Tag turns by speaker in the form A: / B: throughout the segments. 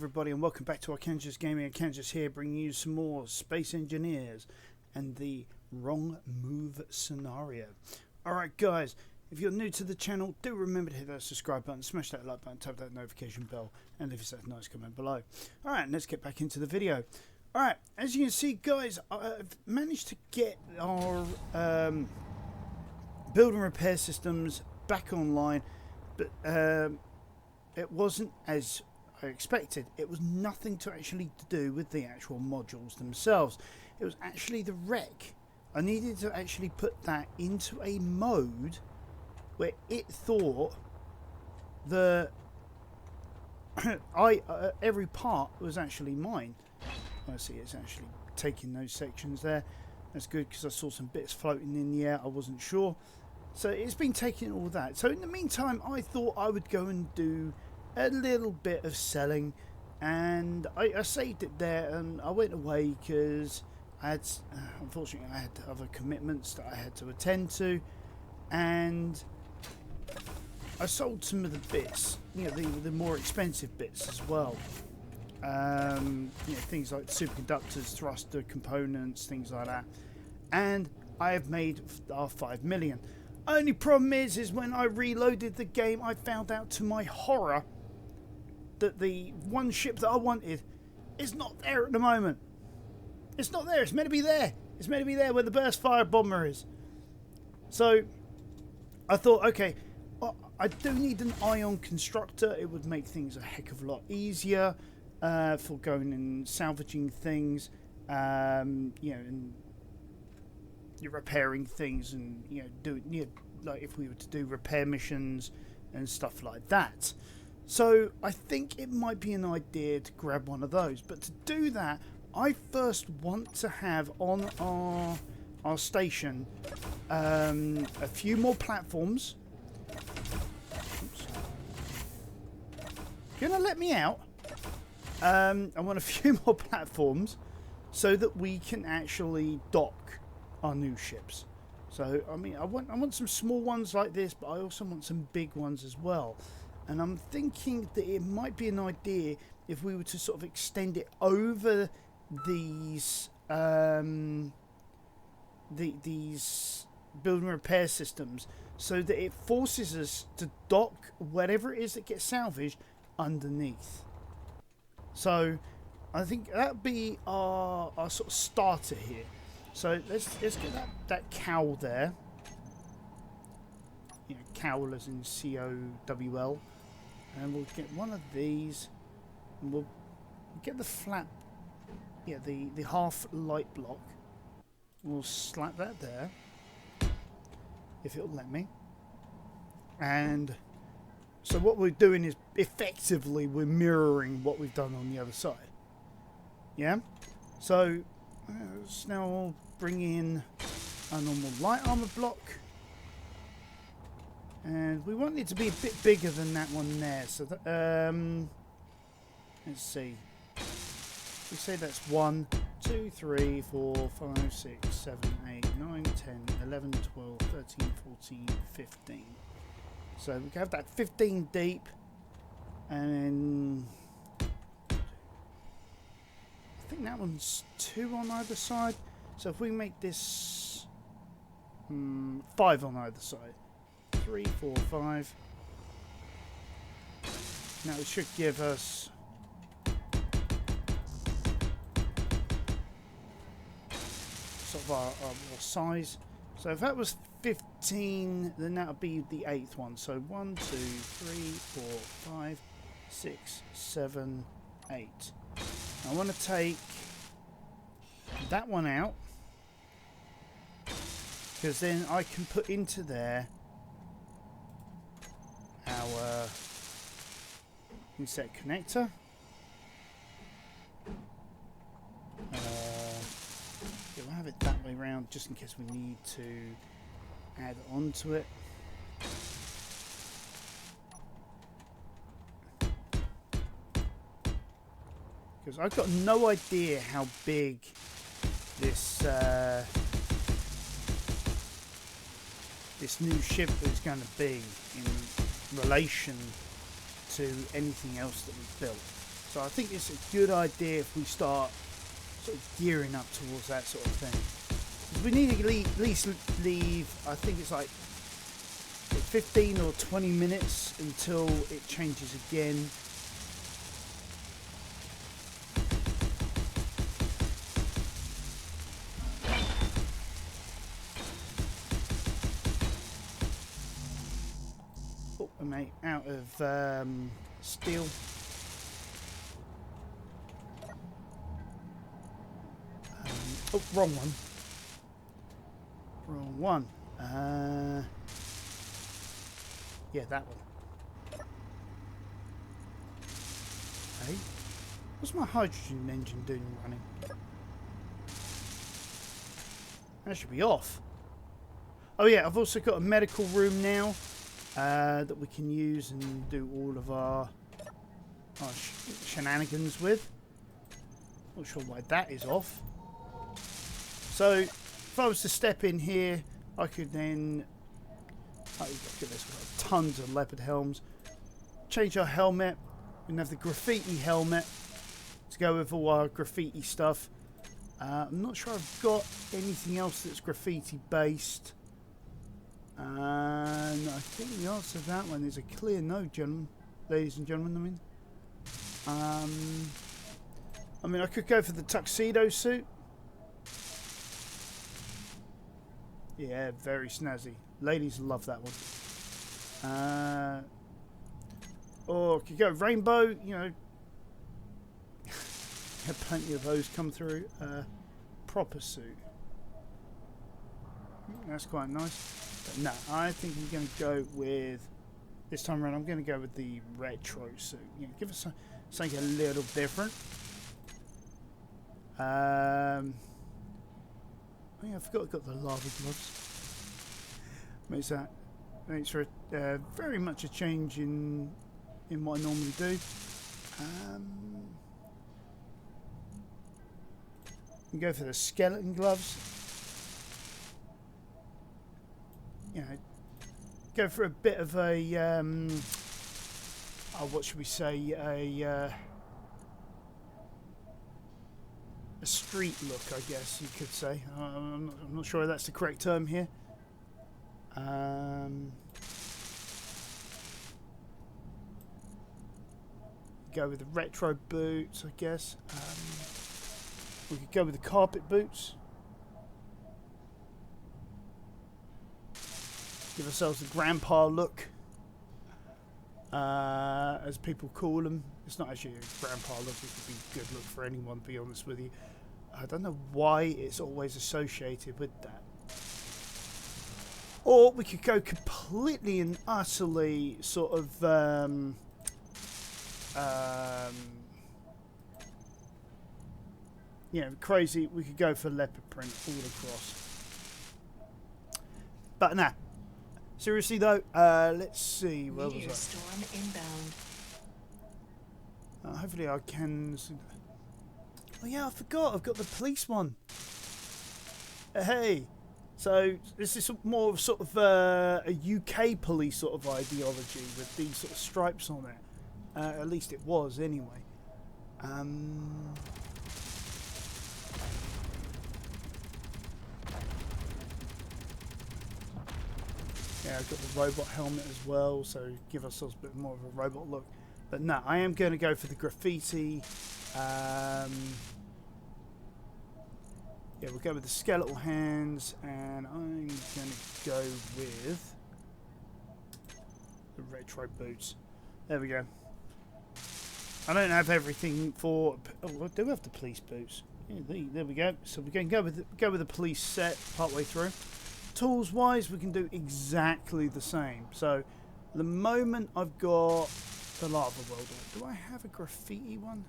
A: everybody, and welcome back to Arkansas Gaming. Arkansas here, bringing you some more Space Engineers and the Wrong Move scenario. Alright guys, if you're new to the channel, do remember to hit that subscribe button, smash that like button, tap that notification bell, and leave us that nice comment below. Alright, let's get back into the video. Alright, as you can see guys, I've managed to get our build and repair systems back online, but it wasn't as I expected. It was nothing to actually do with the actual modules themselves. It was actually the wreck. I needed to actually put that into a mode where it thought the every part was actually mine. I see it's actually taking those sections there. That's good because I saw some bits floating in the air. I wasn't sure. So it's been taking all that. So in the meantime, I thought I would go and do a little bit of selling, and I saved it there, and I went away because I had, unfortunately, I had other commitments that I had to attend to, and I sold some of the bits, you know, the more expensive bits as well. You know, things like superconductors, thruster components, things like that, and I have made our 5 million. Only problem is when I reloaded the game, I found out to my horror that the one ship that I wanted is not there at the moment. It's not there. It's meant to be there. It's meant to be there where the burst fire bomber is. So I thought, okay, well, I do need an ion constructor. It would make things a heck of a lot easier for going and salvaging things, you know, and you're repairing things, and you know, like if we were to do repair missions and stuff like that. So I think it might be an idea to grab one of those. But to do that, I first want to have on our station a few more platforms. Oops. Gonna let me out? I want a few more platforms so that we can actually dock our new ships. So I mean, I want some small ones like this, but I also want some big ones as well. And I'm thinking that it might be an idea if we were to sort of extend it over these these build and repair systems, so that it forces us to dock whatever it is that gets salvaged underneath. So I think that'd be our sort of starter here. So let's get that cowl there. You know, cowl as in C-O-W-L. And we'll get one of these, and we'll get the flat, yeah, the half light block. We'll slap that there, if it'll let me. And so what we're doing is effectively we're mirroring what we've done on the other side. Yeah. So let's now bring in a normal light armor block. And we want it to be a bit bigger than that one there. So that, let's see. We say that's 1, 2, 3, 4, 5, 6, 7, 8, 9, 10, 11, 12, 13, 14, 15. So we can have that 15 deep. And I think that one's 2 on either side. So if we make this 5 on either side. 3, 4, 5. Now it should give us sort of our size. So if that was 15, then that would be the 8th one. So 1, 2, 3, 4, 5, 6, 7, 8. I want to take that one out, because then I can put into there our inset connector. We'll have it that way around just in case we need to add on to it. Because I've got no idea how big this this new ship is going to be in relation to anything else that we've built. So I think it's a good idea if we start sort of gearing up towards that sort of thing. Because we need to at least leave, I think it's like 15 or 20 minutes until it changes again. Oh, I'm out of steel. Oh, wrong one. Wrong one. Yeah, that one. Hey, what's my hydrogen engine doing running? That should be off. Oh yeah, I've also got a medical room now that we can use and do all of our shenanigans with. Not sure why that is off. So, if I was to step in here, I could then... Oh, look at this, we've got tons of leopard helms. Change our helmet. We can have the graffiti helmet to go with all our graffiti stuff. I'm not sure I've got anything else that's graffiti based. And I think the answer to that one is a clear no, gentlemen. Ladies and gentlemen, I mean, I could go for the tuxedo suit. Yeah, very snazzy. Ladies love that one. Or could go rainbow, you know. Had plenty of those come through. Proper suit. That's quite nice. But no, I think I'm going to go with... This time around, I'm going to go with the retro suit. You know, give us something a little different. Oh yeah, I forgot I've got the lava gloves. Makes for very much a change in what I normally do. You go for the skeleton gloves. You know, go for a bit of a what should we say, a street look, I guess you could say. I'm not sure if that's the correct term here. Go with the retro boots, I guess. We could go with the carpet boots. Give ourselves a grandpa look, as people call them. It's not actually a grandpa look, it could be a good look for anyone, to be honest with you. I don't know why it's always associated with that. Or we could go completely and utterly sort of you know, crazy. We could go for leopard print all across. But nah. Seriously though, let's see. Where was I?
B: Storm inbound.
A: Hopefully I can... Oh yeah, I forgot. I've got the police one. Hey. So this is more of sort of a UK police sort of ideology with these sort of stripes on it. At least it was anyway. Yeah, I've got the robot helmet as well, so give ourselves a bit more of a robot look. But no, I am going to go for the graffiti. Yeah, we'll go with the skeletal hands, and I'm going to go with the retro boots. There we go. I don't have everything for... Oh, I do have the police boots. Yeah, there we go. So we're going to go with the police set partway through. Tools wise, we can do exactly the same. So at the moment I've got the lava welder. Do I have a graffiti one?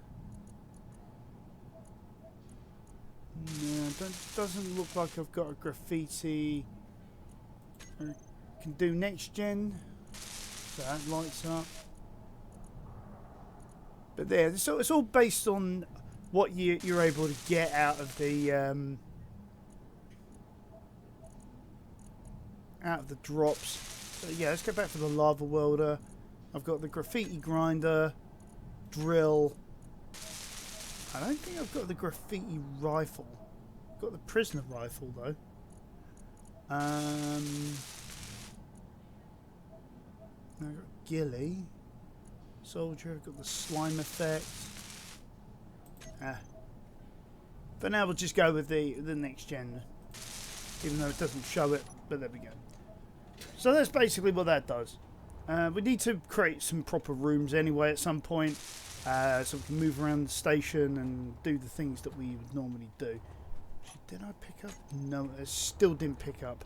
A: No, doesn't look like I've got a graffiti. I can do next gen. So that lights up. But there, so it's all based on what you're able to get out of the drops. So yeah, let's go back for the lava welder. I've got the graffiti grinder, drill, I don't think I've got the graffiti rifle. I've got the prisoner rifle though. I've got ghillie. Soldier, I've got the slime effect. But now we'll just go with the next gen. Even though it doesn't show it, but there we go. So that's basically what that does. We need to create some proper rooms anyway at some point. So we can move around the station and do the things that we would normally do. Did I pick up? No, it still didn't pick up.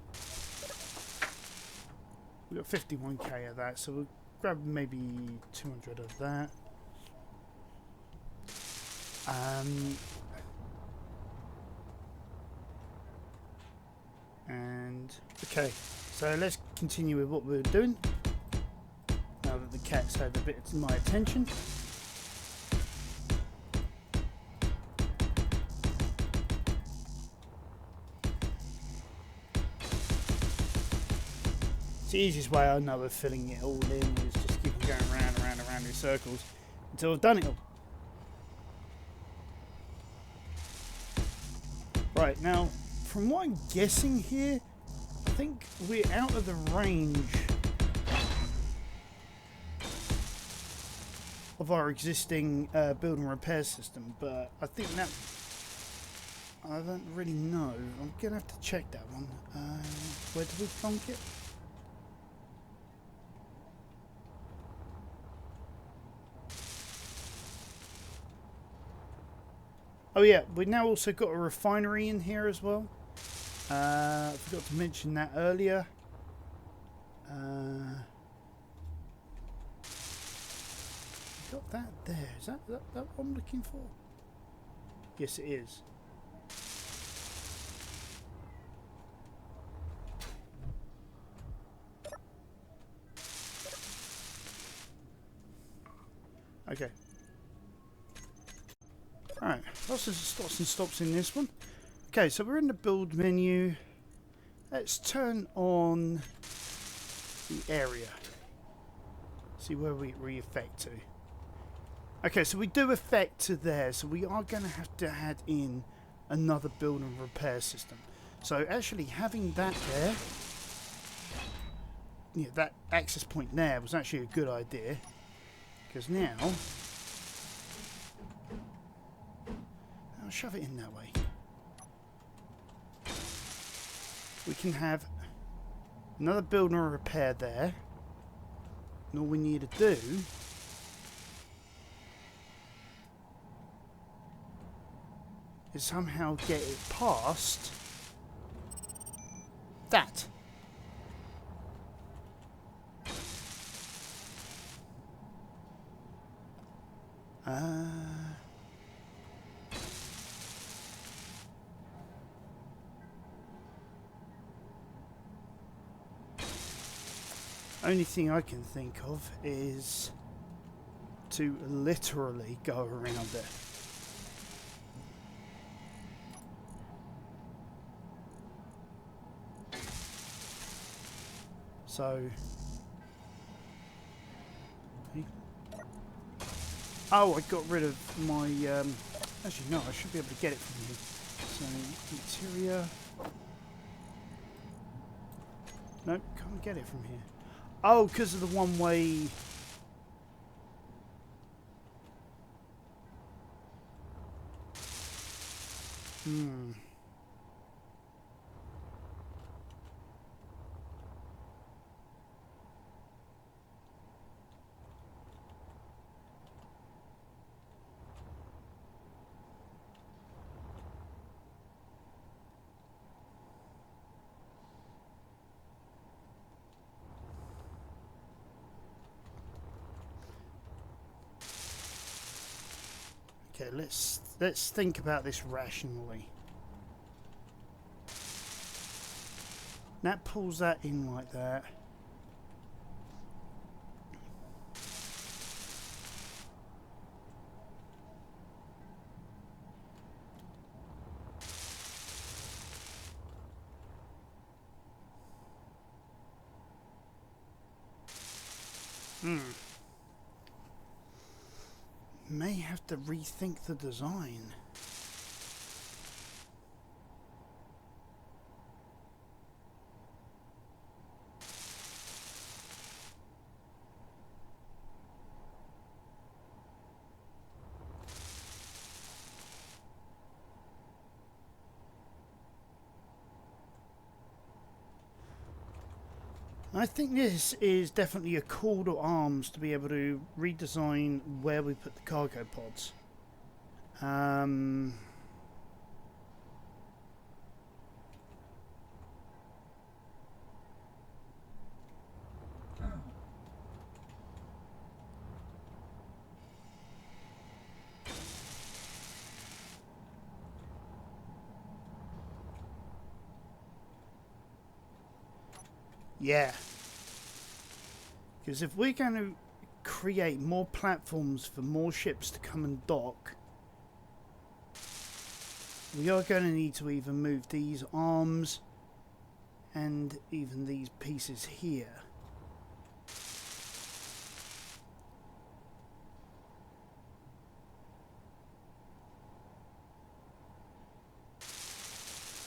A: We got 51k of that, so we'll grab maybe 200 of that. And okay, so let's continue with what we're doing. Now that the cat's had a bit of my attention. It's the easiest way I know of filling it all in is just keep going round and round and round in circles until I've done it all. Right, now, from what I'm guessing here, I think we're out of the range of our existing build and repair system, but I think that... I don't really know. I'm going to have to check that one. Where did we plonk it? Oh yeah, we've now also got a refinery in here as well. I forgot to mention that earlier. Got that there. Is that what I'm looking for? Yes, it is. Okay. Alright, lots of starts and stops in this one. Okay, so we're in the build menu. Let's turn on the area. See where we affect to. Okay, so we do affect to there, so we are going to have to add in another build and repair system. So actually having that there, yeah, that access point there was actually a good idea. Because now... I'll shove it in that way. We can have another build and repair there. And all we need to do is somehow get it past that. Only thing I can think of is to literally go around it. So, oh, I got rid of my. Actually, no, I should be able to get it from here. So, interior. Nope, can't get it from here. Oh, because of the one-way. Okay, let's think about this rationally. That pulls that in like that. may have to rethink the design. I think this is definitely a call to arms to be able to redesign where we put the cargo pods. Yeah. Because if we're going to create more platforms for more ships to come and dock, we are going to need to either move these arms and even these pieces here.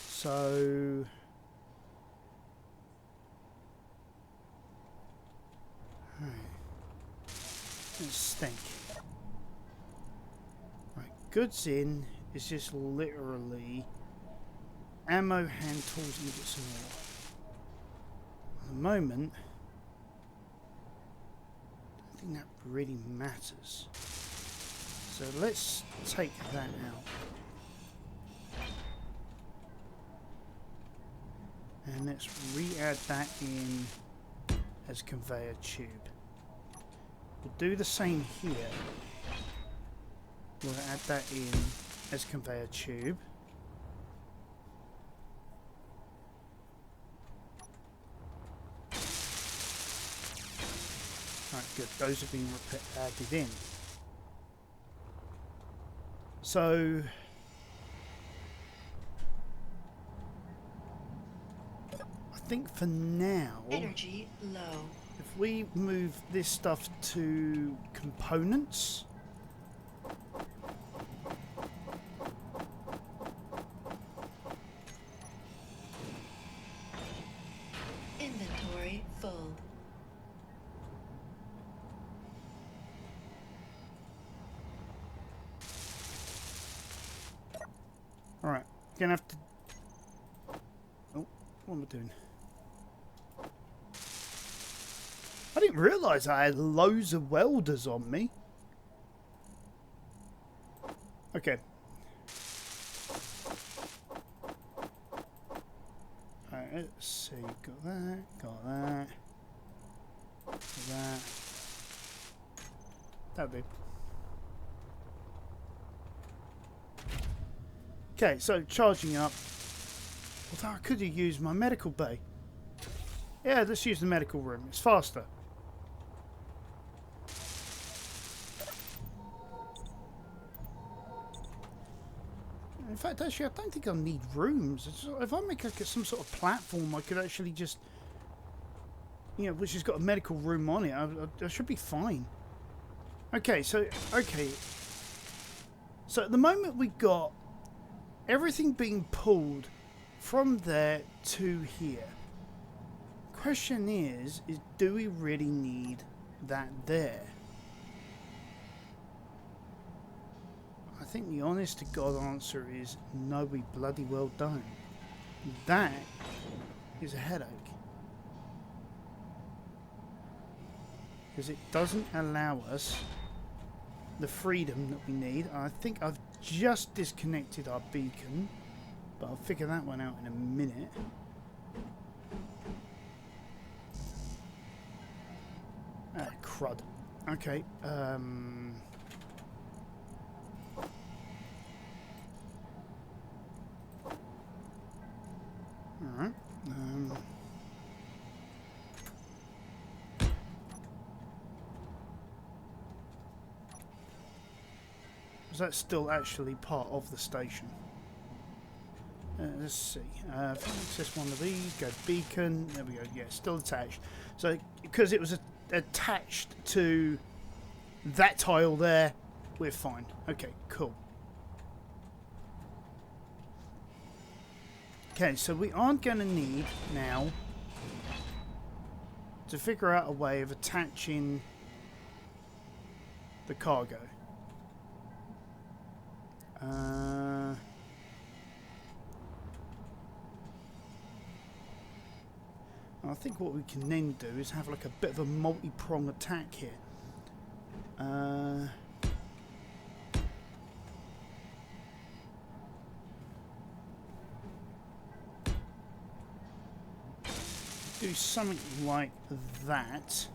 A: So let's stink. Right, goods in is just literally ammo, hand tools, and get some more. At the moment, I don't think that really matters. So let's take that out. And let's re-add that in as conveyor tube. We'll do the same here. We'll add that in as conveyor tube. Right, good. Those have been added in. So I think for now,
B: energy low.
A: if we move this stuff to components,
B: Inventory full.
A: alright, gonna have to. Oh, what am I doing? I didn't realise I had loads of welders on me. Okay. Alright, let's see. Got that, got that. Got that. That'll do. Okay, so charging up. Although I could have used my medical bay. Yeah, let's use the medical room. It's faster. In fact, actually, I don't think I'll need rooms. If I make like some sort of platform, I could actually just, you know, which has got a medical room on it, I should be fine. Okay, so so at the moment we've got everything being pulled from there to here. Question is do we really need that there? I think the honest to God answer is no, we bloody well don't. That is a headache. Because it doesn't allow us the freedom that we need. I think I've just disconnected our beacon, but I'll figure that one out in a minute. Ah, crud. Okay, alright. Is that still actually part of the station? Let's see. If I access one of these, go beacon. There we go. Yeah, still attached. So, because it was attached to that tile there, we're fine. Okay, cool. Okay, so we aren't going to need now to figure out a way of attaching the cargo. I think what we can then do is have like a bit of a multi-prong attack here. Do something like that.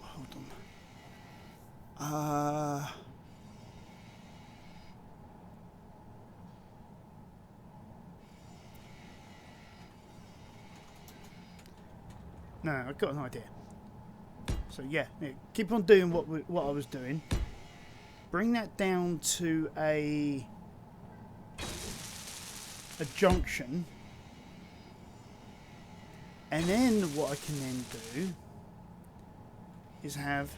A: Hold on. No, I've got an idea. So yeah, keep on doing what I was doing. Bring that down to a junction, and then what I can then do is have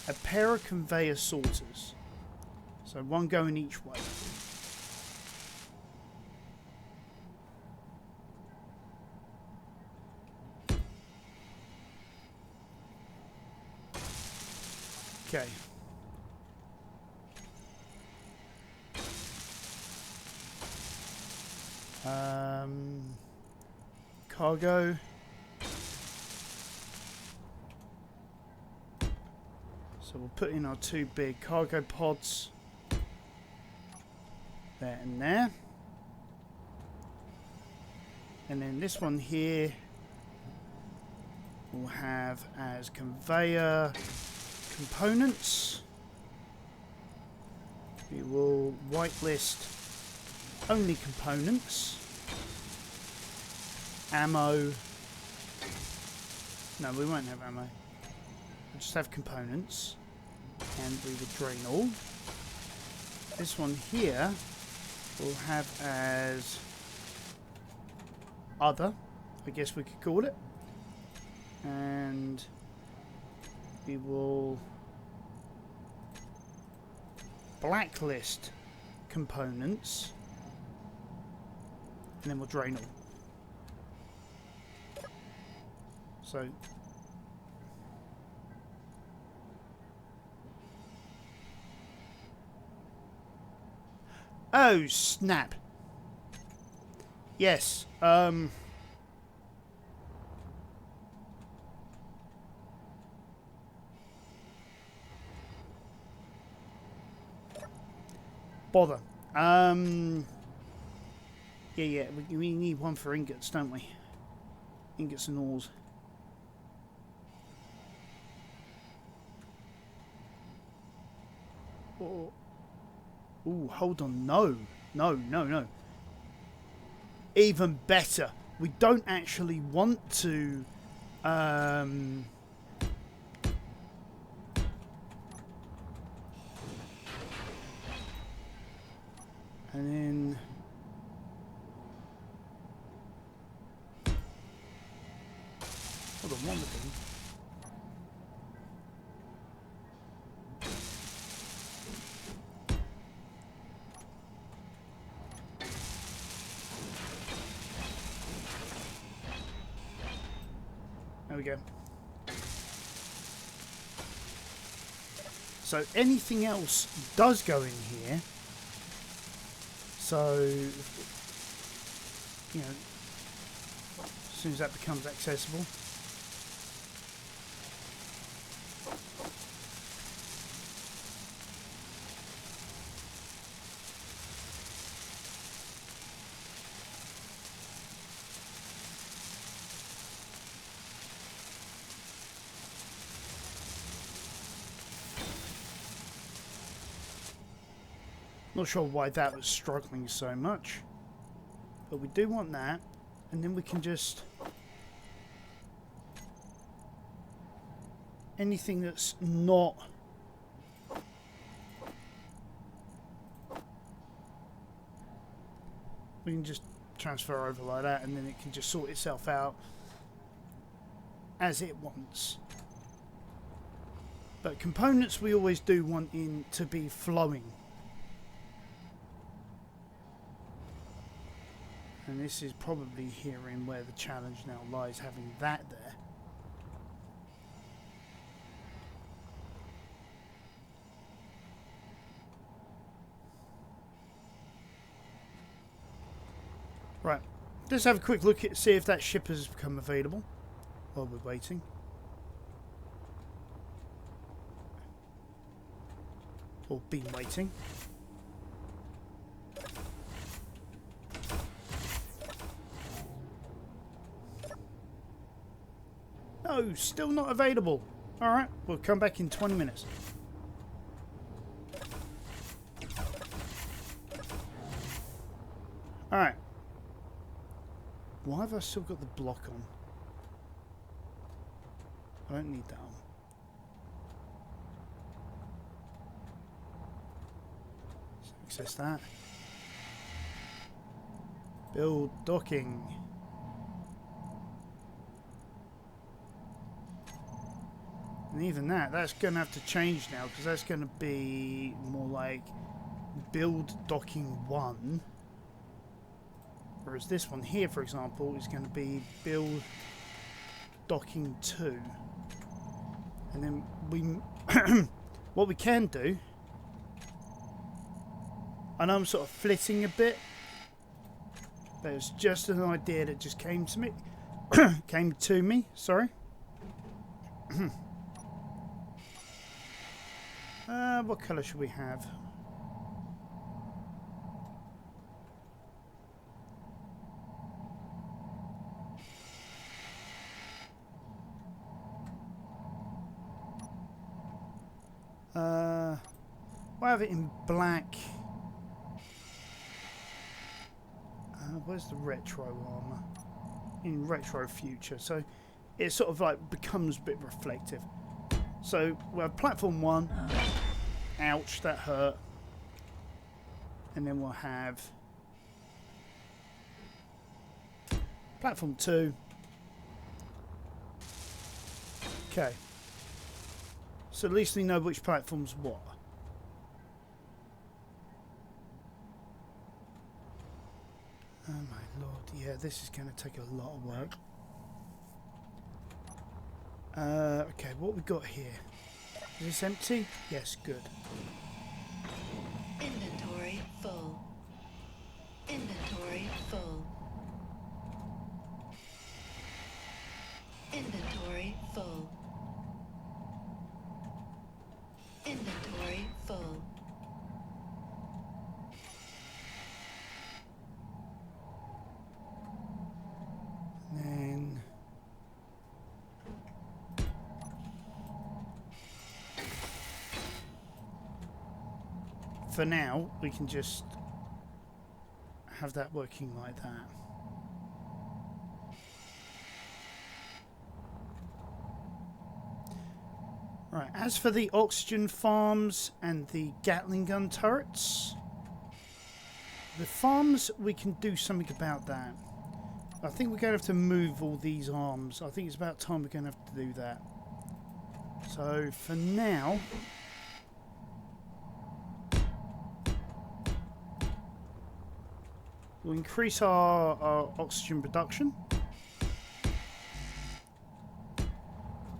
A: a pair of conveyor sorters. So one going each way. Okay. Cargo. So we'll put in our two big cargo pods. There and there. And then this one here we'll have as conveyor components. We will whitelist only components. Ammo. No, we won't have ammo. We'll just have components. And we will drain all. This one here we'll have as other, I guess we could call it. And we will blacklist components, and then we'll drain all. So oh snap. Yes, bother. Yeah, we need one for ingots, don't we? Ingots and ores. Oh. Ooh, hold on. No. Even better. We don't actually want to... and then... Hold on, one thing. There we go. So anything else does go in here. So, you know, as soon as that becomes accessible. Not sure why that was struggling so much, but we do want that, and then we can just anything that's not We can just transfer over like that, and then it can just sort itself out as it wants. But components we always do want in to be flowing. And this is probably herein where the challenge now lies, having that there. Right, let's have a quick look at see if that ship has become available while we're waiting. Or been waiting. No, still not available. Alright, we'll come back in 20 minutes. Alright. Why have I still got the block on? I don't need that on. Let's access that. Build docking. And even that's going to have to change now, because that's going to be more like build docking 1. Whereas this one here, for example, is going to be build docking 2. And then we, what we can do, I know I'm sort of flitting a bit, but it's just an idea that just came to me, sorry. What colour should we have? We'll have it in black. Where's the retro armour? In retro future, so it sort of like becomes a bit reflective. So we'll have platform 1. Ouch, that hurt. And then we'll have platform 2. Okay. So at least we know which platform's what. Oh my lord, yeah, this is going to take a lot of work. Okay, what we got here? Is this empty? Yes, good.
B: Inventory full. Inventory full. Inventory full. Inventory full.
A: And then for now, we can just have that working like that. Right, as for the oxygen farms and the Gatling gun turrets, the farms, we can do something about that. I think we're going to have to move all these arms. I think it's about time we're going to have to do that. So, for now, we'll increase our oxygen production.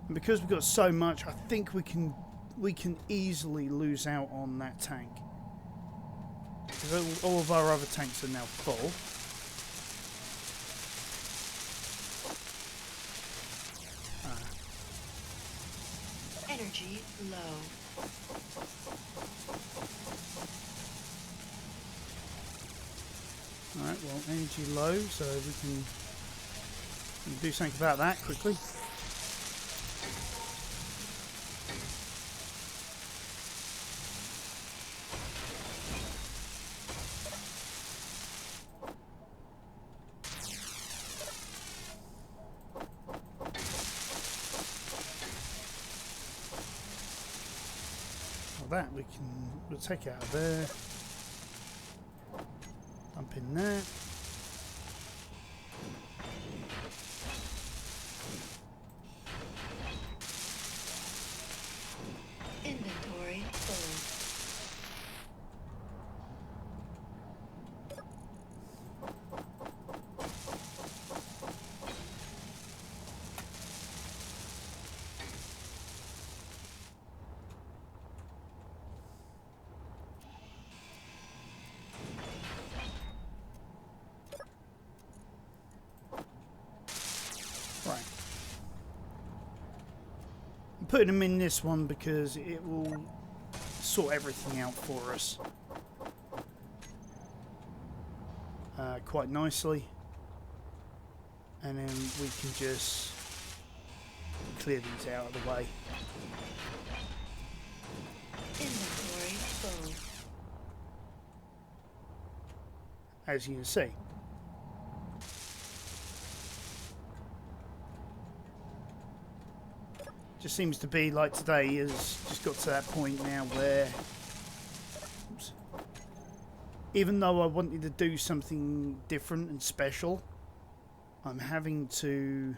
A: And because we've got so much, I think we can easily lose out on that tank. Because all of our other tanks are now full.
B: Energy low.
A: Alright, well, energy low, so we can do something about that quickly. That we'll take it out of there, dump in there. putting them in this one because it will sort everything out for us quite nicely, and then we can just clear these out of the way.
B: Inventory full.
A: As you can see. Just seems to be like today has just got to that point now where, oops, even though I wanted to do something different and special, I'm having to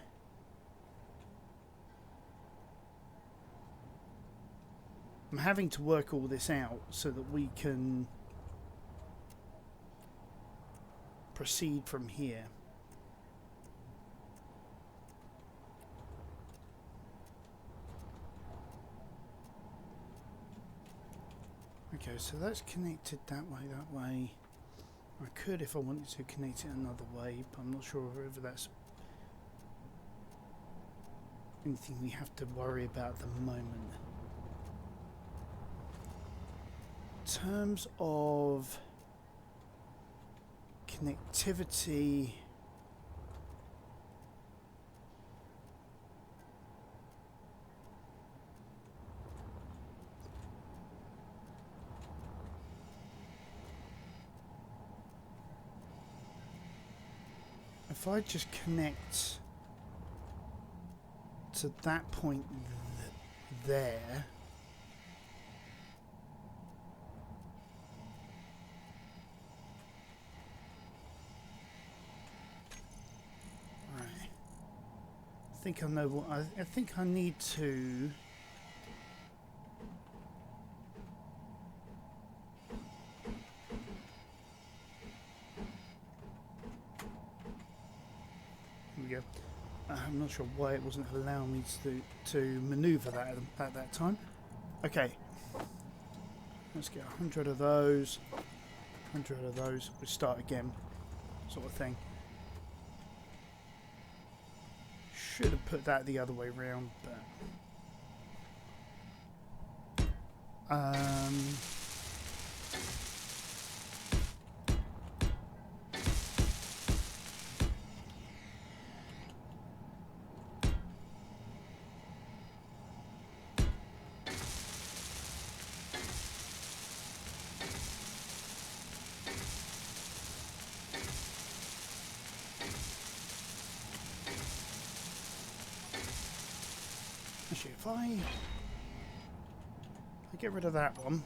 A: work all this out so that we can proceed from here. Okay, so that's connected that way. I could, if I wanted to, connect it another way, but I'm not sure whether that's anything we have to worry about at the moment. In terms of connectivity, if I just connect to that point there, right, I think I know what I think I need to go. I'm not sure why it wasn't allowing me to maneuver that at that time. Okay, let's get 100 of those, 100 of those. We'll start again, sort of thing. Should have put that the other way round, but actually, if I get rid of that one,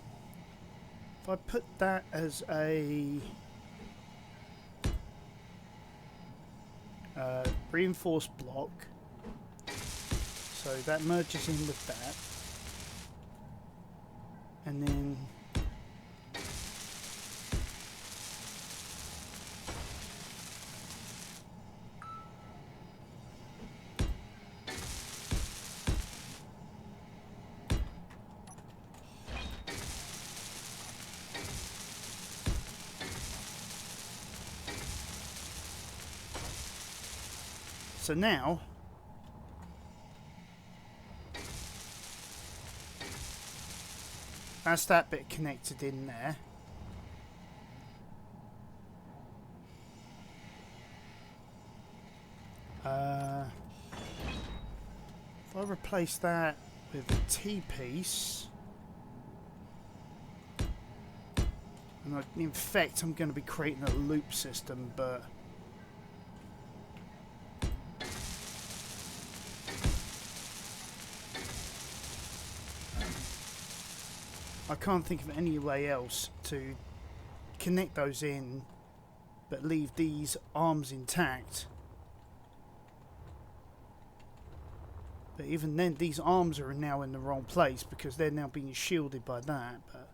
A: if I put that as a reinforced block, so that merges in with that, and then so now that's that bit connected in there. If I replace that with a T-piece, and in fact I'm going to be creating a loop system, but I can't think of any way else to connect those in but leave these arms intact. But even then, these arms are now in the wrong place because they're now being shielded by that. But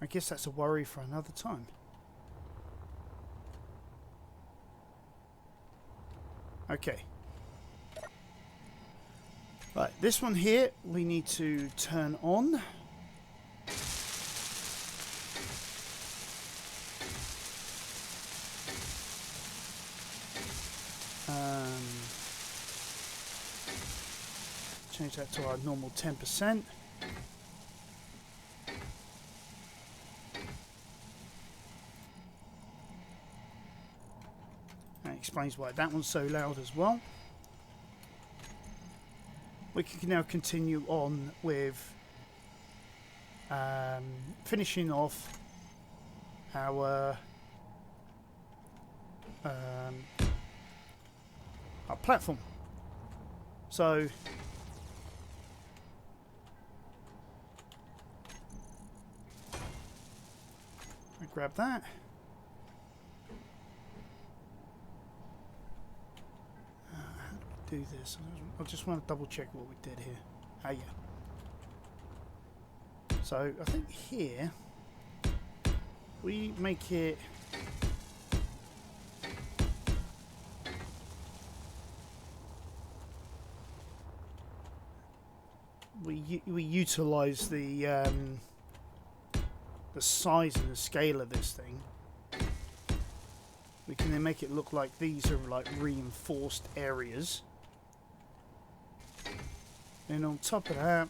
A: I guess that's a worry for another time. Okay. Right, this one here we need to turn on. change that to our normal 10%. That explains why that one's so loud as well. We can now continue on with finishing off our platform. So I grab that. How do we do this? I just want to double check what we did here. Ah, yeah. So I think here we make it we utilize the size and the scale of this thing. We can then make it look like these are like reinforced areas. And on top of that,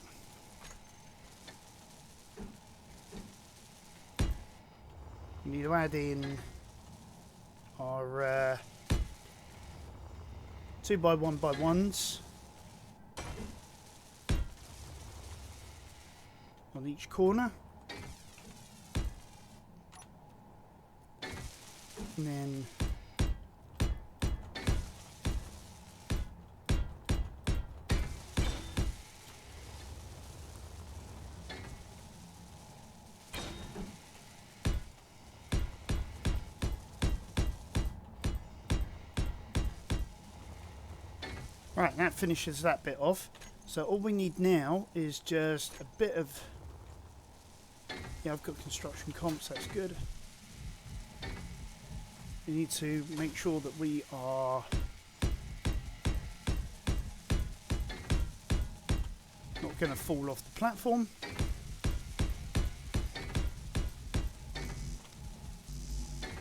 A: we need to add in our 2x1x1s on each corner. And then right, that finishes that bit off. So all we need now is just a bit of, yeah, I've got construction comps, that's good. We need to make sure that we are not going to fall off the platform.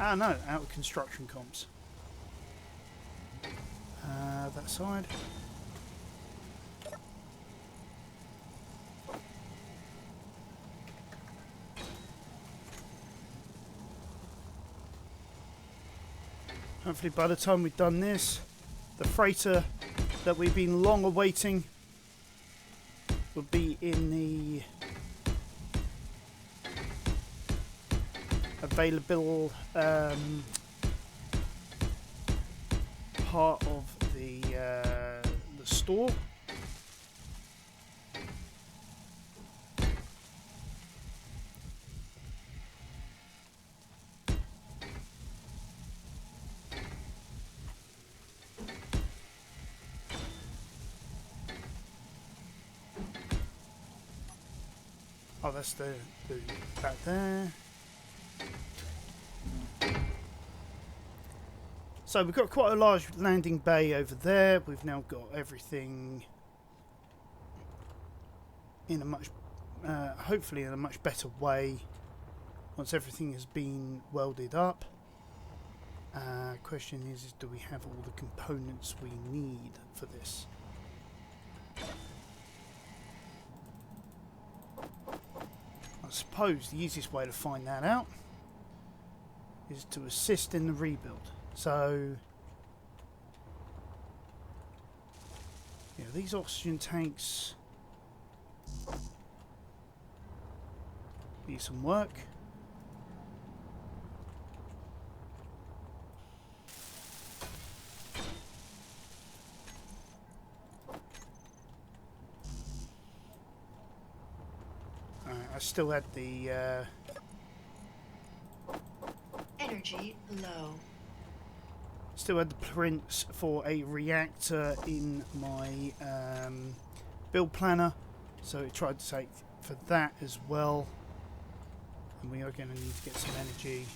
A: Ah no, out of construction comps. That side. Hopefully by the time we've done this, the freighter that we've been long awaiting will be in the available part of the store. Oh, that's the back there. So we've got quite a large landing bay over there. We've now got everything in a much, hopefully in a much better way once everything has been welded up. Question is do we have all the components we need for this? I suppose the easiest way to find that out is to assist in the rebuild. So, yeah, these oxygen tanks need some work. I still had the
B: Energy low.
A: still had the prints for a reactor in my build planner, so it tried to take for that as well, and we are going to need to get some energy.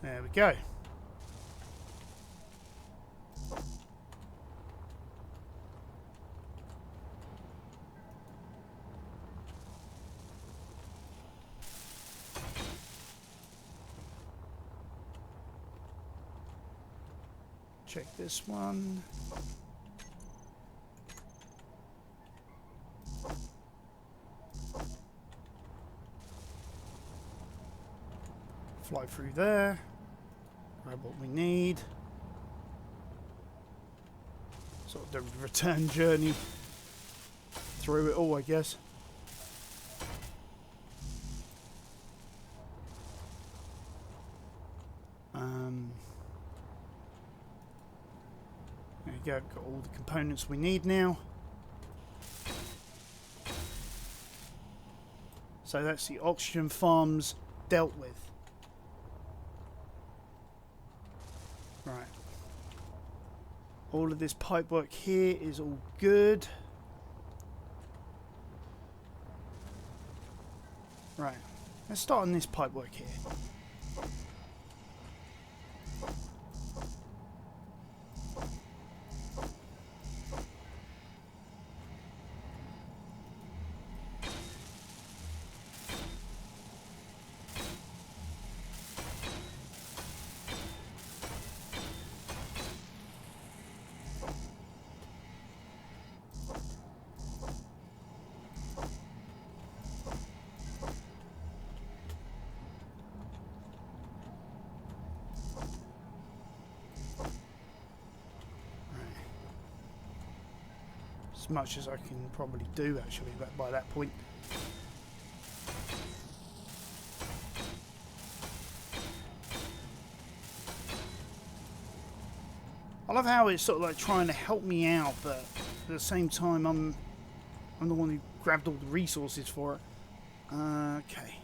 A: There we go. check this one. Fly through there. Grab what we need. Sort of the return journey through it all, I guess. There you go, got all the components we need now. So that's the oxygen farms dealt with. Right. All of this pipe work here is all good. Right. Let's start on this pipe work here. As much as I can probably do actually by that point. I love how it's sort of like trying to help me out, but at the same time I'm the one who grabbed all the resources for it. Okay.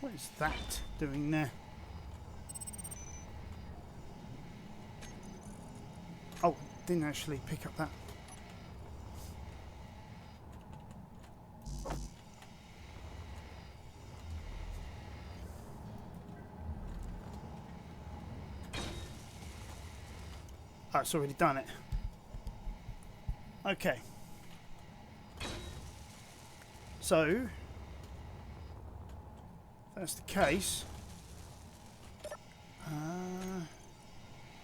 A: What is that doing there? Oh, didn't actually pick up that. Oh, it's already done it. Okay. So, if that's the case.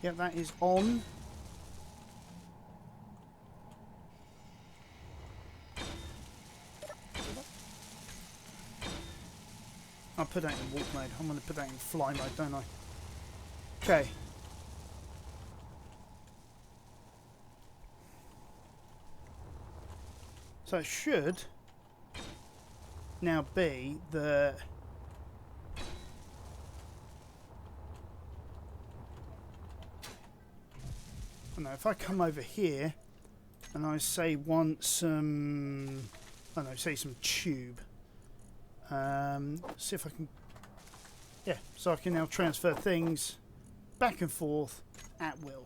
A: Yeah, that is on. I'll put that in walk mode. I'm going to put that in fly mode, don't I? Okay. So it should now be the... I don't know, if I come over here and I say want some... I don't know, say some tube. See if I can... Yeah, so I can now transfer things back and forth at will.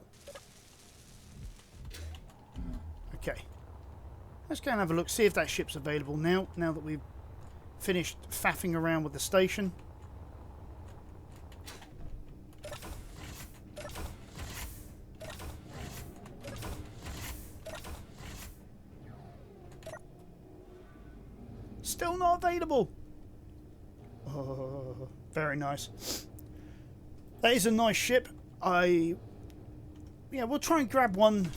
A: Okay. Let's go and have a look, see if that ship's available now that we've finished faffing around with the station. Still not available. Oh, very nice. That is a nice ship. Yeah, we'll try and grab one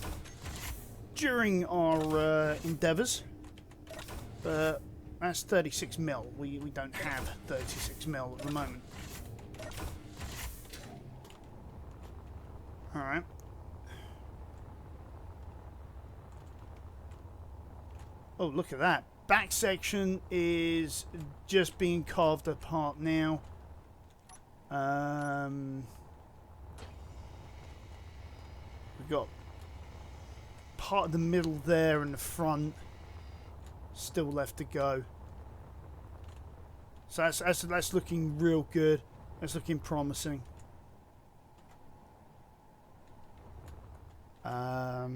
A: during our endeavours, but that's 36 mil. We don't have 36 mil at the moment. All right. Oh, look at that. Back section is just being carved apart now. We've got part of the middle there and the front still left to go. So that's looking real good. That's looking promising. Yeah,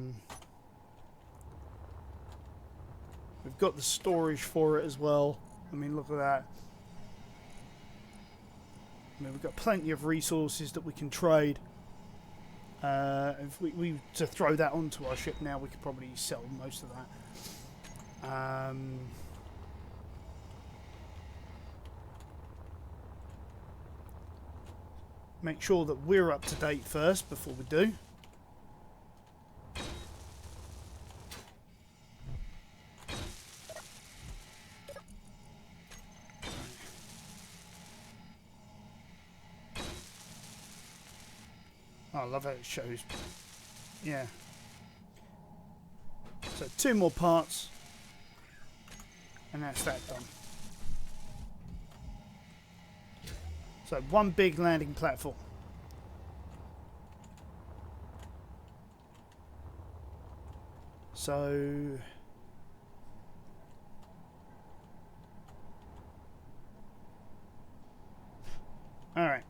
A: We've got the storage for it as well. I mean, look at that. I mean, we've got plenty of resources that we can trade. If we to throw that onto our ship now, we could probably sell most of that. Make sure that we're up to date first before we do. Oh, I love how it shows. Yeah. So 2 more parts. And that's that done. So 1 big landing platform. So... Alright.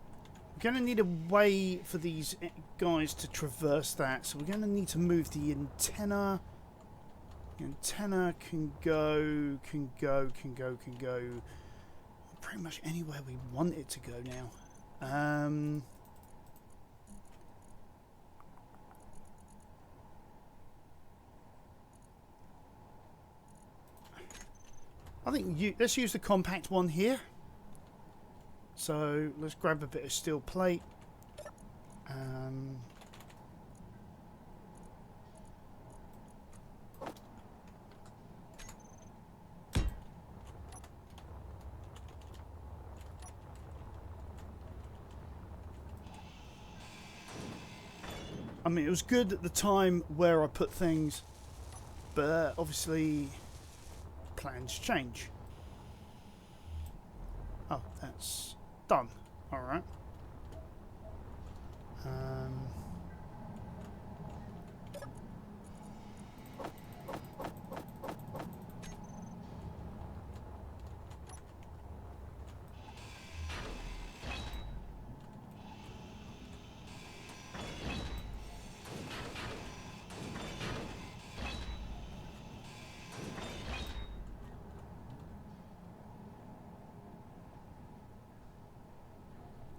A: We're going to need a way for these guys to traverse that. So we're going to need to move the antenna. The antenna can go pretty much anywhere we want it to go now. I think let's use the compact one here. So let's grab a bit of steel plate. I mean, it was good at the time where I put things, but obviously plans change. Oh, that's done. All right.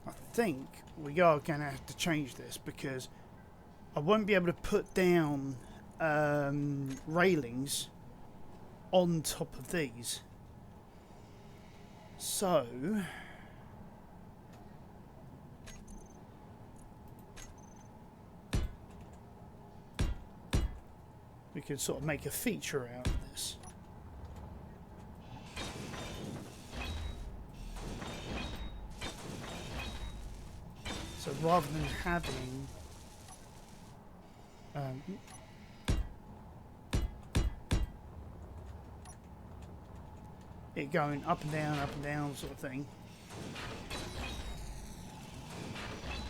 A: I think we are going to have to change this because I won't be able to put down railings on top of these. So we could sort of make a feature out of this. So rather than having it going up and down sort of thing.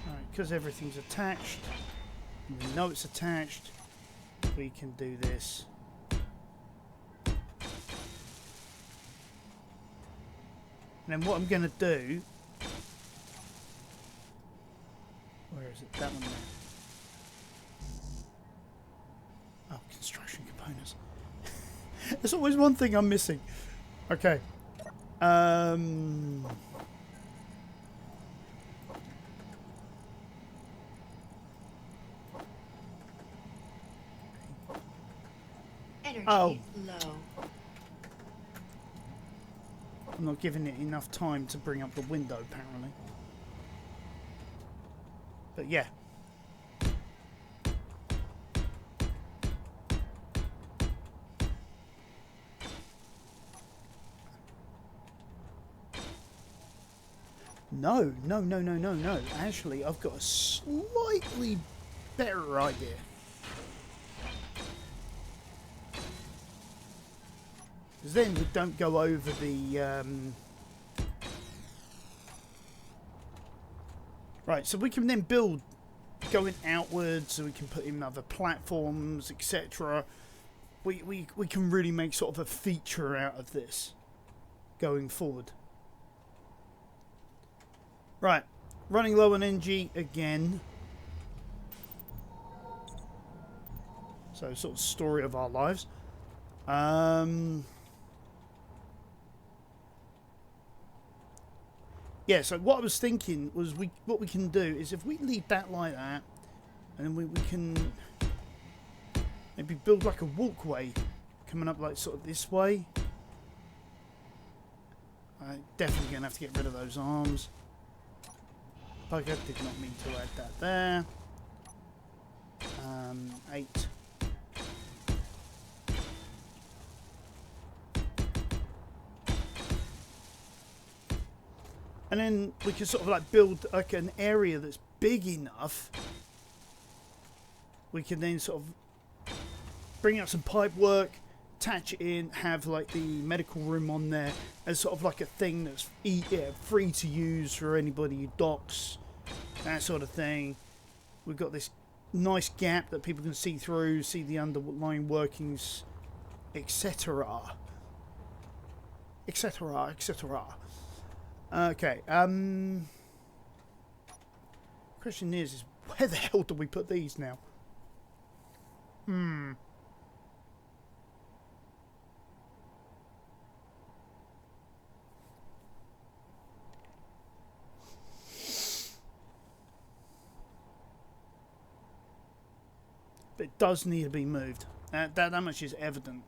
A: Alright, because everything's attached, we know it's attached, we can do this. And then what I'm going to do... Where is it? That one there. Oh, construction components. There's always one thing I'm missing. Okay.
B: Energy
A: Oh.
B: low.
A: I'm not giving it enough time to bring up the window, apparently. But yeah. No. Actually, I've got a slightly better idea. Because then we don't go over the... Right, so we can then build going outwards, so we can put in other platforms, etc. We can really make sort of a feature out of this going forward. Right, running low on energy again. So sort of story of our lives. Yeah, so what I was thinking was what we can do is if we leave that like that, and then we can maybe build like a walkway coming up like sort of this way. I'm definitely going to have to get rid of those arms. Bugger, did not mean to add that there. 8. And then we can sort of like build like an area that's big enough. We can then sort of bring out some pipe work, attach it in, have like the medical room on there as sort of like a thing that's free to use for anybody who docks, that sort of thing. We've got this nice gap that people can see through, see the underlying workings, etc. etc. etc. Okay, question is where the hell do we put these now? But it does need to be moved. That much is evident.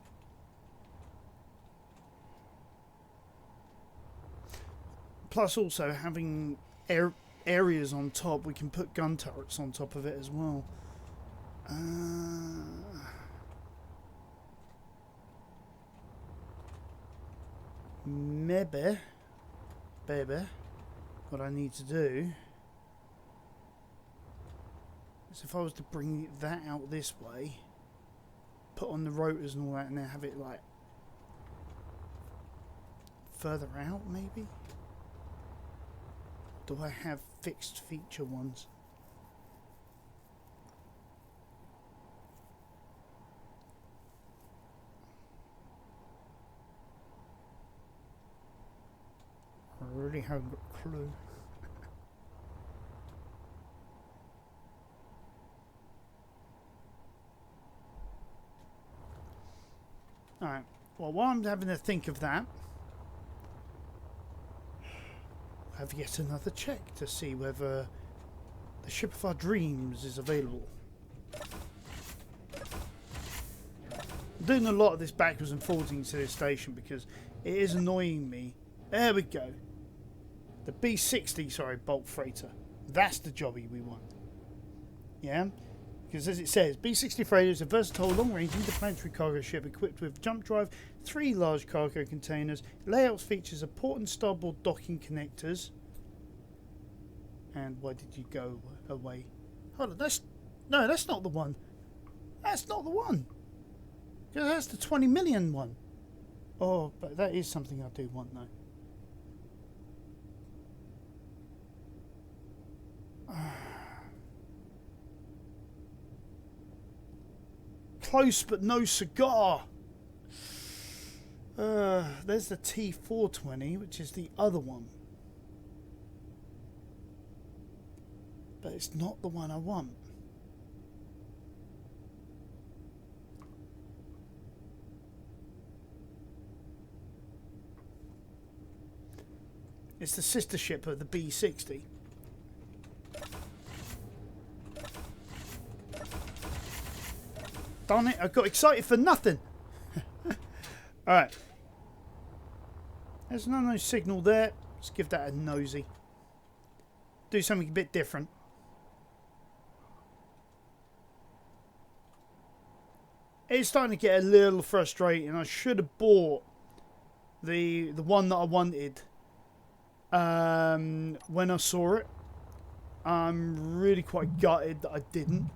A: Plus also having areas on top, we can put gun turrets on top of it as well. Maybe, what I need to do is if I was to bring that out this way, put on the rotors and all that, and then have it like further out maybe? Do I have fixed feature ones? I really haven't got a clue. Alright, well while I'm having to think of that, I have yet another check to see whether the ship of our dreams is available. I'm doing a lot of this backwards and forwards to this station because it is annoying me. There we go. The B60, sorry, bulk freighter. That's the jobby we want. Yeah? Because as it says, B60 freighter is a versatile long-range interplanetary cargo ship equipped with jump drive, 3 large cargo containers. Layouts features a port and starboard docking connectors. And why did you go away? Hold on, that's not the one. That's not the one. Because that's the 20 million one. Oh, but that is something I do want though. Close but no cigar. There's the T420, which is the other one. But it's not the one I want. It's the sister ship of the B60. Darn it, I got excited for nothing. Alright. There's no signal there. Let's give that a nosy. Do something a bit different. It's starting to get a little frustrating. I should have bought the one that I wanted when I saw it. I'm really quite gutted that I didn't.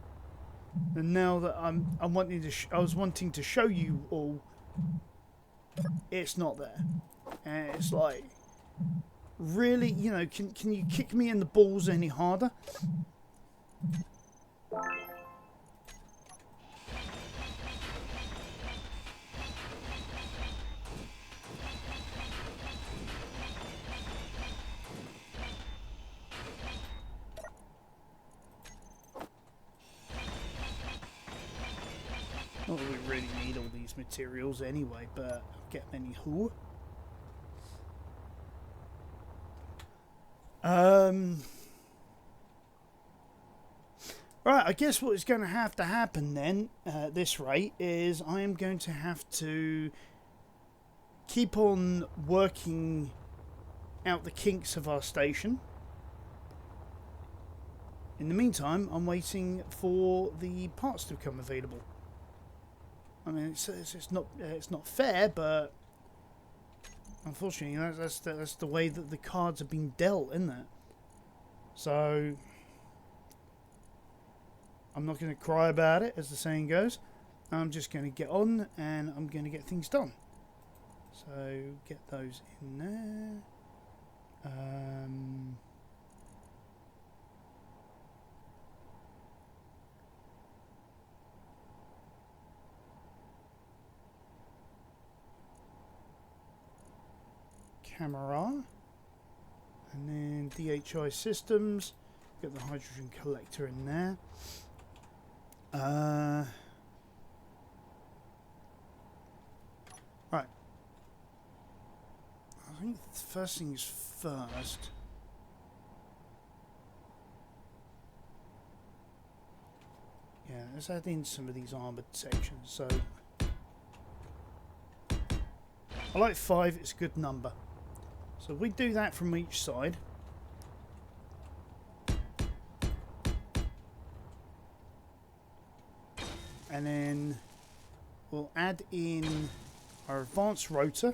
A: And now that I was wanting to show you all, it's not there. And it's like, really, you know, can you kick me in the balls any harder? Not that we really need all these materials anyway, but I'll get them anywho. Right, I guess what is going to happen then, at this rate, is I am going to have to keep on working out the kinks of our station. In the meantime, I'm waiting for the parts to become available. I mean, it's not fair, but unfortunately, that's the way that the cards have been dealt, isn't it? So I'm not going to cry about it, as the saying goes. I'm just going to get on and I'm going to get things done. So get those in there. Camera, and then DHI systems, get the hydrogen collector in there. Right, I think the first things first. Yeah, let's add in some of these armoured sections. So I like 5, it's a good number. So we do that from each side. And then we'll add in our advanced rotor.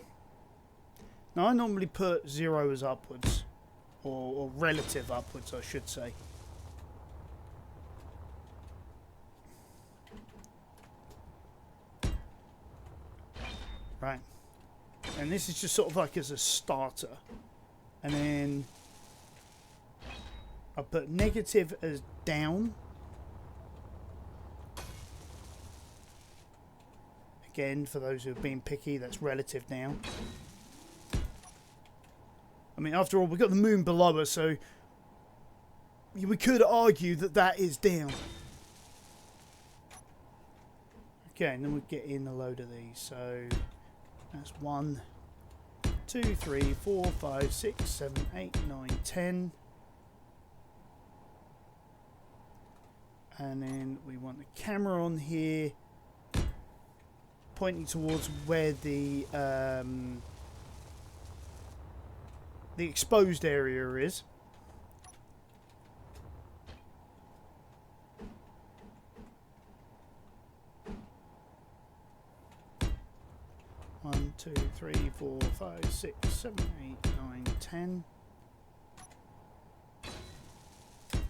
A: Now I normally put 0 as upwards, or relative upwards I should say. Right. And this is just sort of like as a starter. And then I'll put negative as down. Again, for those who have been picky, that's relative down. I mean, after all, we've got the moon below us, so we could argue that that is down. Okay, and then we'll get in a load of these. So that's 1, 2, 3, 4, 5, 6, 7, 8, 9, 10. And then we want the camera on here, pointing towards where the exposed area is. One, 2, 3, 4, 5, 6, 7, 8, 9, 10.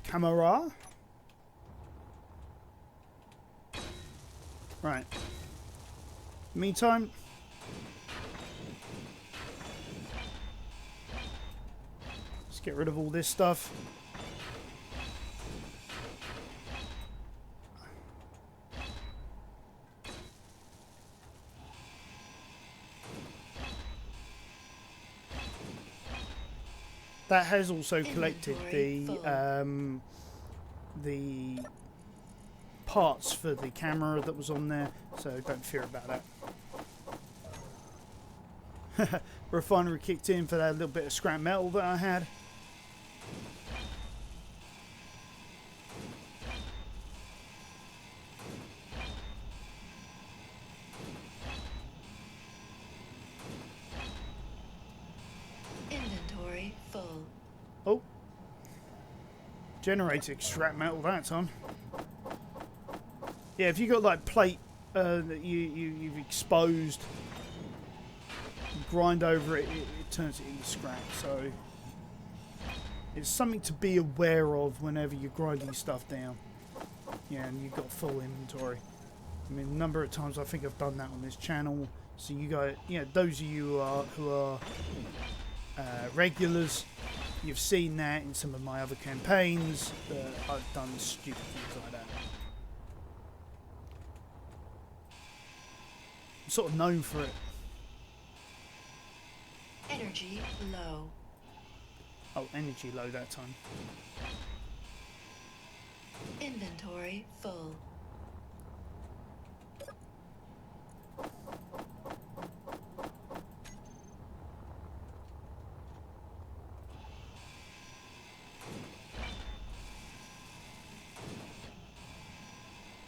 A: Camera. Right. Meantime, let's get rid of all this stuff. That has also collected the parts for the camera that was on there, so don't fear about that. Refinery kicked in for that little bit of scrap metal that I had.
B: Inventory full.
A: Oh, generated scrap metal that time. Yeah, if you got like plate that you've exposed, you grind over it, it turns it into scrap. So it's something to be aware of whenever you're grinding stuff down. Yeah, and you've got full inventory. I mean, a number of times I think I've done that on this channel. So you guys, those of you who are regulars, you've seen that in some of my other campaigns. I've done stupid things like that. I'm sort of known for it.
B: Energy low.
A: Oh, energy low that time.
B: Inventory full.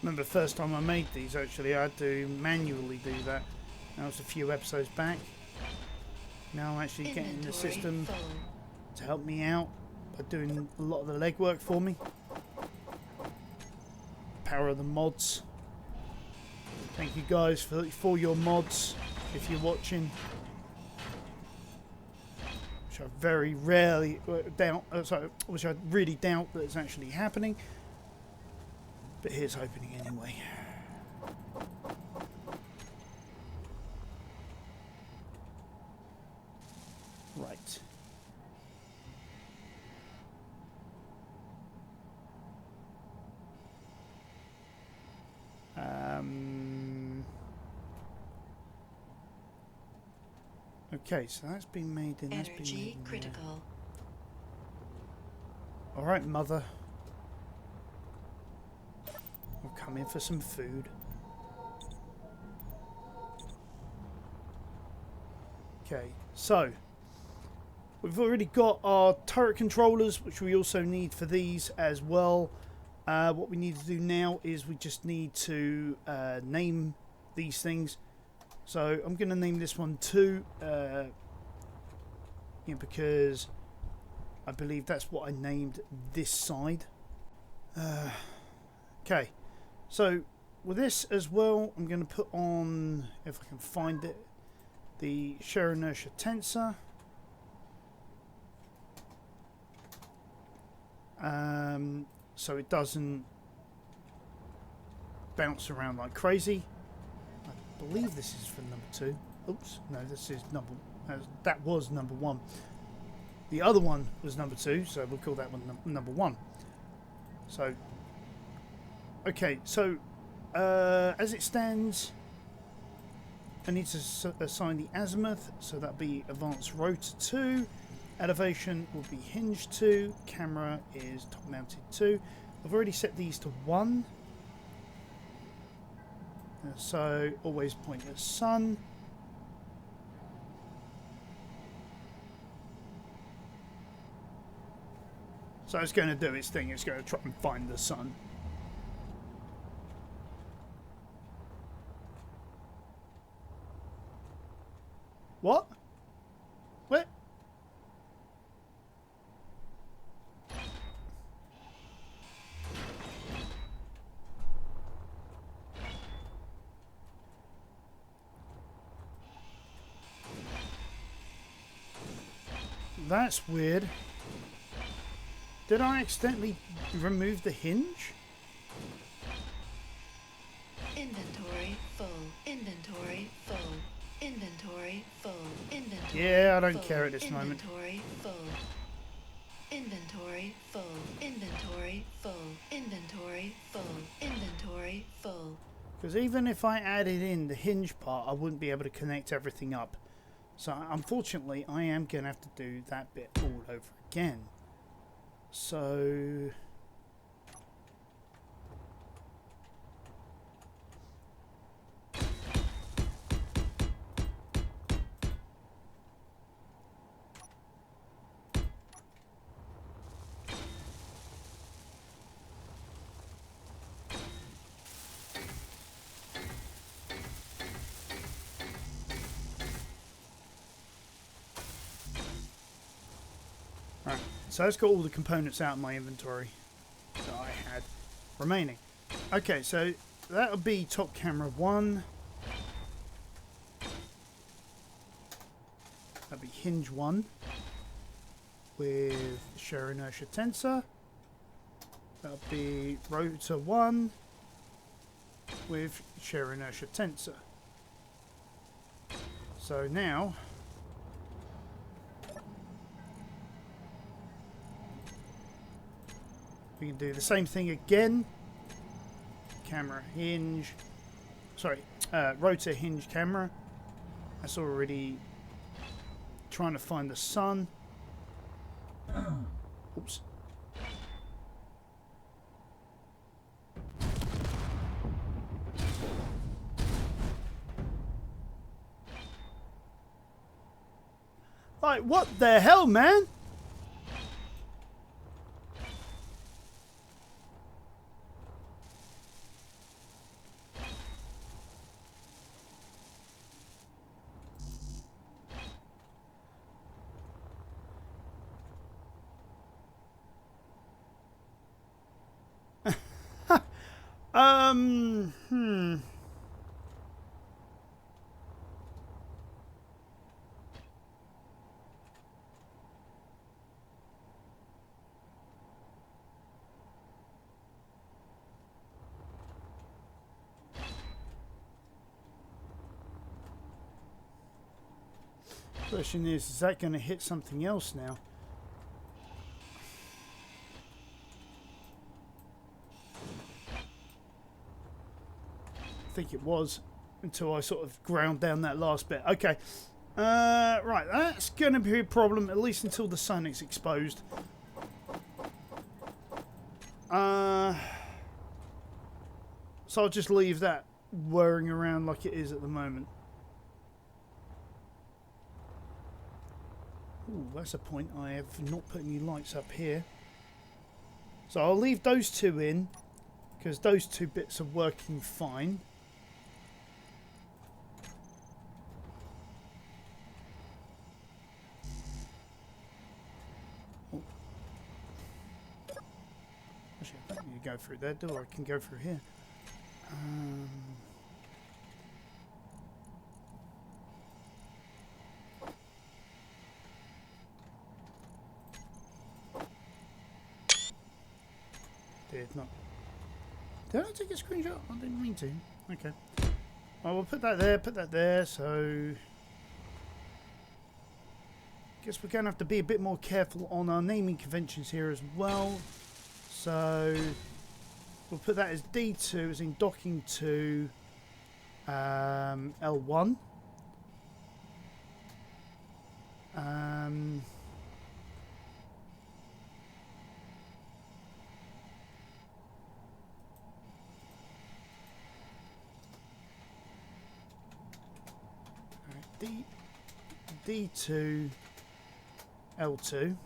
A: Remember the first time I made these, actually, I had to manually do that. That was a few episodes back. Now I'm actually getting the system
B: full.
A: to help me out by doing a lot of the legwork for me. Power of the mods. Thank you guys for your mods, if you're watching. Which I very rarely doubt, which I really doubt that it's actually happening. But here's hoping anyway. Right. Okay, so that's been made in. That's been made
B: Energy
A: in
B: critical.
A: All right, mother. We'll come in for some food. Okay, so we've already got our turret controllers, which we also need for these as well. What we need to do now is we just need to name these things. So I'm going to name this one 2, because I believe that's what I named this side. Okay, so with this as well, I'm going to put on, if I can find it, the shear inertia tensor. So it doesn't bounce around like crazy. I believe this is for number 2. Oops, no, this is that was number 1. The other one was number 2, so we'll call that one number 1. So, okay, so as it stands, I need to assign the azimuth, so that'll be advanced rotor 2. Elevation will be hinge 2. Camera is top mounted 2. I've already set these to 1. So always point at sun. So it's going to do its thing. It's going to try and find the sun. What? Where? That's weird. Did I accidentally remove the hinge?
B: Inventory full. Inventory full. Inventory full. Inventory.
A: Yeah, I don't
B: full.
A: care at this moment.
B: Inventory full. Inventory full. Inventory full. Inventory full. Inventory full.
A: Because even if I added in the hinge part, I wouldn't be able to connect everything up. So unfortunately, I am going to have to do that bit all over again. So right, so that's got all the components out of my inventory that I had remaining. Okay, so that'll be top camera 1. That'll be hinge 1 with shear inertia tensor. That'll be rotor 1 with shear inertia tensor. So now we can do the same thing again. Camera hinge. Sorry, rotor hinge camera. That's already trying to find the sun. Oops. Like, what the hell, man? Hmm. Question is that going to hit something else now? I think it was until I sort of ground down that last bit. Okay. Right, that's going to be a problem at least until the sun is exposed. So I'll just leave that whirring around like it is at the moment. Ooh, that's a point. I have not put any lights up here. So I'll leave those two in, because those two bits are working fine. Oh. Actually, I don't need to go through there, do I? I can go through here. Did not. Did I take a screenshot? I didn't mean to. Okay. Well, we'll put that there, so... Guess we're going to have to be a bit more careful on our naming conventions here as well. So... We'll put that as D2, as in docking to L1. D2 L2.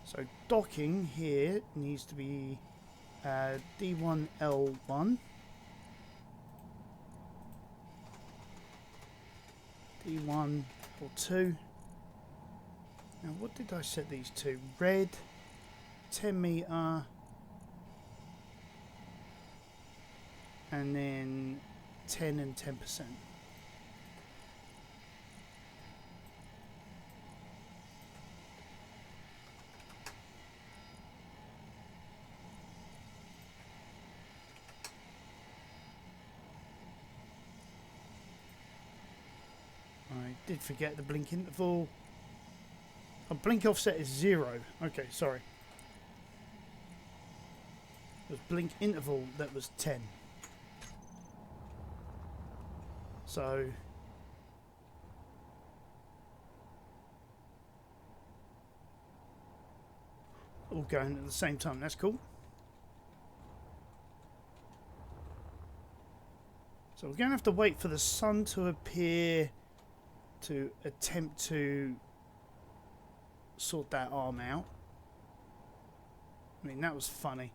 A: So docking here needs to be D1 L1. D1 L2. Now what did I set these to? Red, 10 meter, and then 10 and 10%. I did forget the blink interval. Oh, blink offset is 0. Okay, sorry. It was blink interval that was 10. So all going at the same time. That's cool. So we're going to have to wait for the sun to appear to attempt to sort that arm out. I mean, that was funny.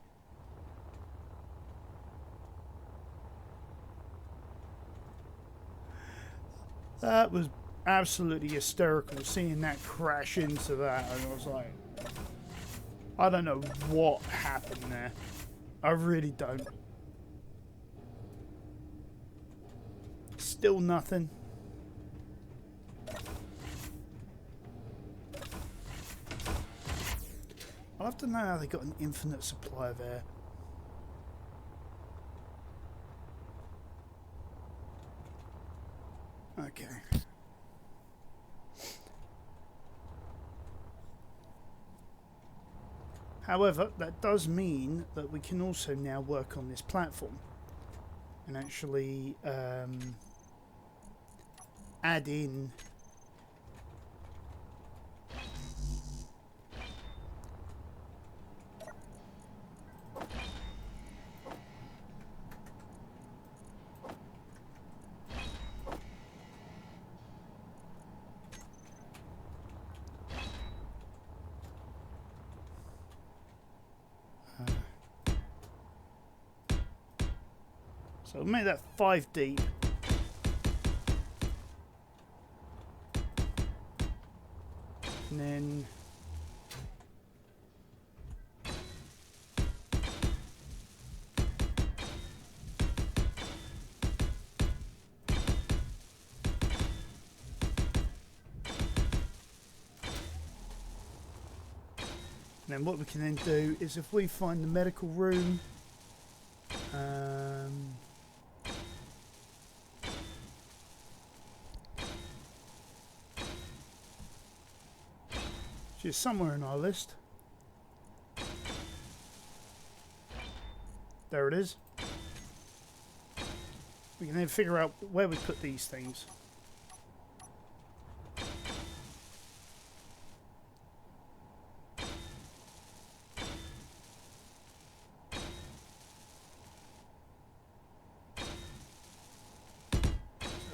A: That was absolutely hysterical, seeing that crash into that. And I was like, I don't know what happened there. I really don't. Still nothing. I'll have to know how they got an infinite supply of air. Okay. However, that does mean that we can also now work on this platform and actually add in so we'll make that 5 deep. And then what we can then do is if we find the medical room, which is somewhere in our list. There it is. We can then figure out where we put these things.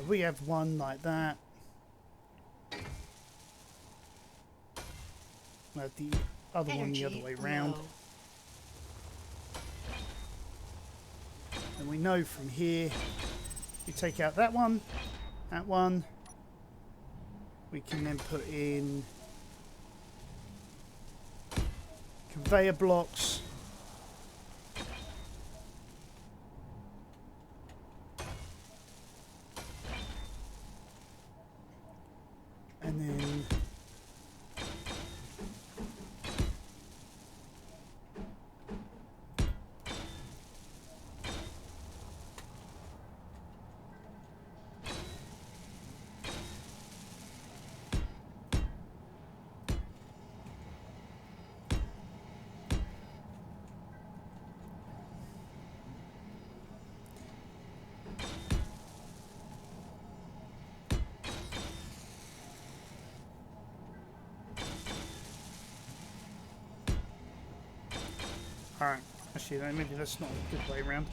A: We have one like that. We have the other one the other way round. And we know from here, we take out that one, we can then put in conveyor blocks. And then alright, actually maybe that's not a good way around,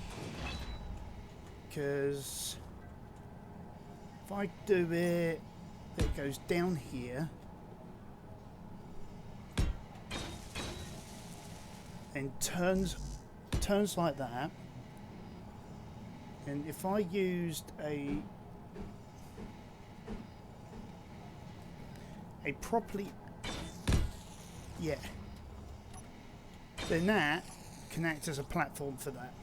A: because if I do it goes down here and turns like that, and if I used a properly, yeah, then that can act as a platform for that.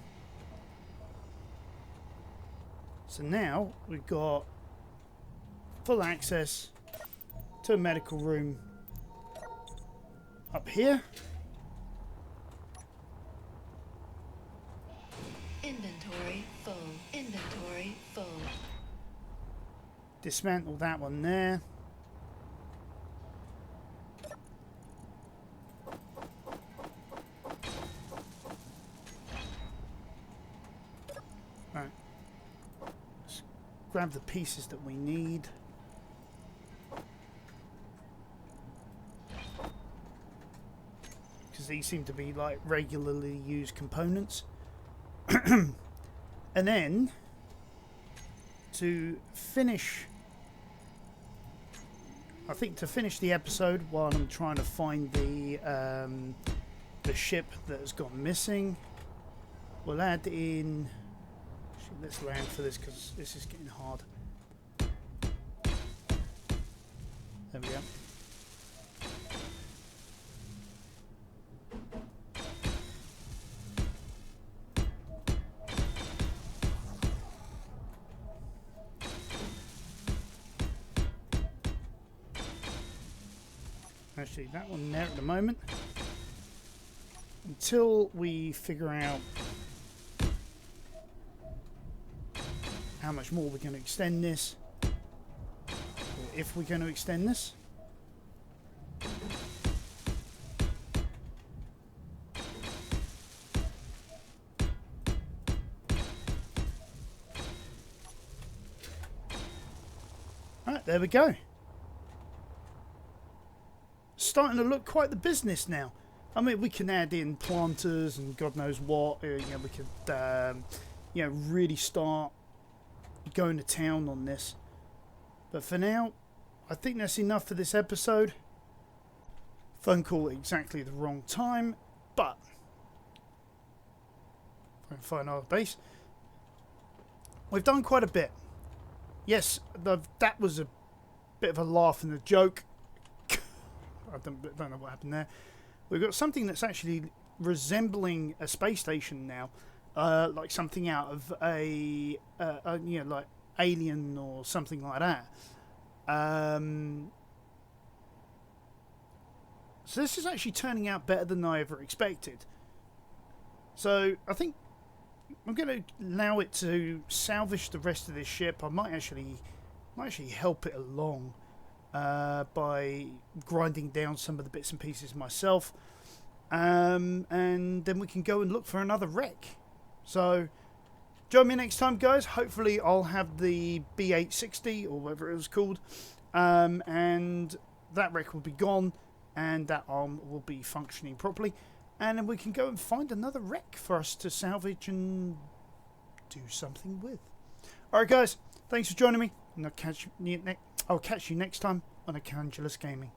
A: So now we've got full access to a medical room up here.
B: Inventory full. Inventory full.
A: Dismantle that one there. Right. Let's grab the pieces that we need. Because these seem to be like regularly used components. And then to finish, I think to finish the episode while I'm trying to find the ship that has gone missing, we'll add in, actually, let's land for this because this is getting hard. There we go. Actually, that one there at the moment. Until we figure out how much more we're going to extend this, or if we're going to extend this. Alright, there we go. Starting to look quite the business now. I mean, we can add in planters and God knows what. You know, we could, you know, really start going to town on this. But for now, I think that's enough for this episode. Phone call at exactly the wrong time, but if I can find our base, we've done quite a bit. Yes, that was a bit of a laugh and a joke. I don't know what happened there. We've got something that's actually resembling a space station now, like something out of a like Alien or something like that. So this is actually turning out better than I ever expected. So I think I'm going to allow it to salvage the rest of this ship. I might actually help it along by grinding down some of the bits and pieces myself, and then we can go and look for another wreck. So join me next time, guys. Hopefully I'll have the B860 or whatever it was called, and that wreck will be gone and that arm will be functioning properly, and then we can go and find another wreck for us to salvage and do something with. Alright guys, thanks for joining me, and I'll catch you next time on Acangelus Gaming.